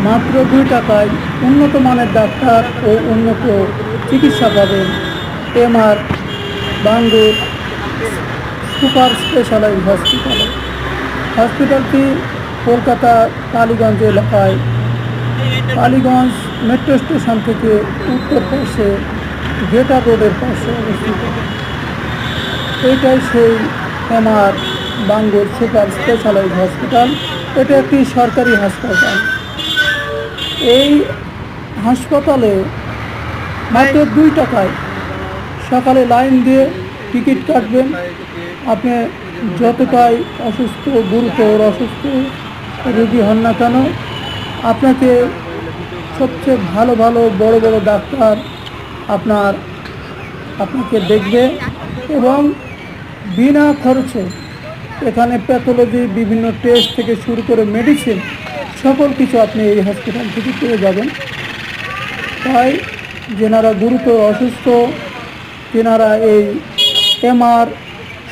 মাত্র 2 টাকায় উন্নত মানের ডাক্তার ও উন্নত চিকিৎসা পাবেন এমআর বাঙ্গুর সুপার স্পেশালাইজড হসপিটালে। হসপিটালটি কলকাতা টালিগঞ্জ এলাকায়, টালিগঞ্জ মেট্রো স্টেশন থেকে উত্তর পাশে গেটার রোডের পাশে অবস্থিত। এইটাই সেই MR Bangur super specialised hospital. এটা একটি সরকারি হাসপাতাল। এই হাসপাতালে মাত্র 2 টাকায় সকালে লাইন দিয়ে টিকিট কাটবেন। আপনি যতটাই অসুস্থ, গুরুতর অসুস্থ রোগী হন না কেন, আপনাকে সবচেয়ে ভালো ভালো বড় বড় ডাক্তার আপনাকে দেখবে এবং বিনা খরচে এখানে প্যাথোলজি, বিভিন্ন টেস্ট থেকে শুরু করে মেডিসিন সকল কিছু আপনি এই হসপিটাল থেকে পেয়ে যাবেন। তাই যেনারা গুরুতর অসুস্থ তেনারা এই এমআর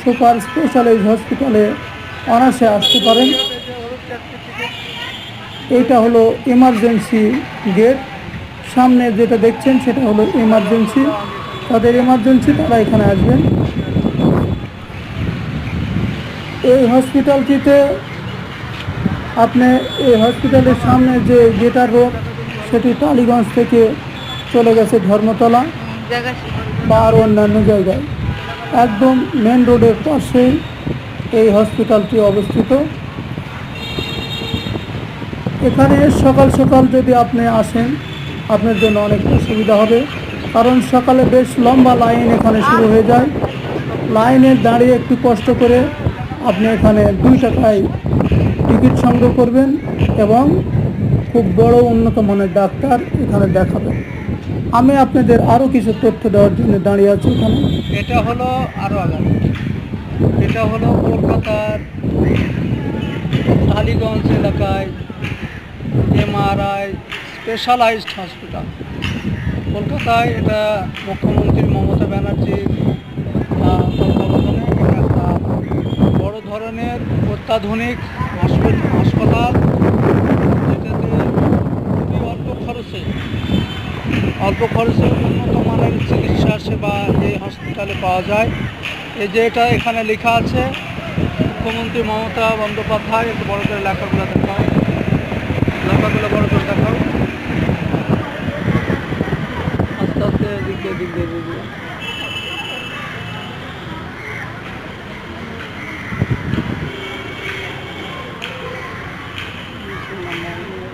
সুপার স্পেশালাইজড হসপিটালে অনায়াসে আসতে পারেন। এইটা হলো এমার্জেন্সি গেট। সামনে যেটা দেখছেন সেটা হলো এমার্জেন্সি। তাদের এমার্জেন্সি, তারা এখানে আসবেন। এই হসপিটালটিতে এই হসপিটালের সামনে যে গেটার রোড, সেটি টালিগঞ্জ থেকে চলে গেছে ধর্মতলা বা আরও অন্যান্য জায়গায়। একদম মেন রোডের পাশেই এই হসপিটালটি অবস্থিত। এখানে সকাল সকাল যদি আপনি আসেন, আপনার জন্য অনেক সুবিধা হবে, কারণ সকালে বেশ লম্বা লাইন এখানে শুরু হয়ে যায়। লাইনে দাঁড়িয়ে একটু কষ্ট করে আপনি এখানে 2 টাকায় টিকিট সংগ্রহ করবেন এবং খুব বড় উন্নত মানের ডাক্তার এখানে দেখাবেন। আমি আপনাদের আরও কিছু তথ্য দেওয়ার জন্য দাঁড়িয়ে আছি এখানে। এটা হলো আরও আগামী, এটা হলো কলকাতার টালিগঞ্জ এলাকায় এমআরআই স্পেশালাইজড হসপিটাল। কলকাতায় এটা মুখ্যমন্ত্রী মমতা ব্যানার্জির তত্ত্বাবধানে একটা বড় ধরনের অত্যাধুনিক হাসপাতাল, যেটাতে খুবই অল্প খরচে উন্নত মানের চিকিৎসা সেবা এই হসপিটালে পাওয়া যায়। এই যে এটা এখানে লেখা আছে মুখ্যমন্ত্রী মমতা বন্দ্যোপাধ্যায়, একটু বড় করে লেখাগুলো দেখা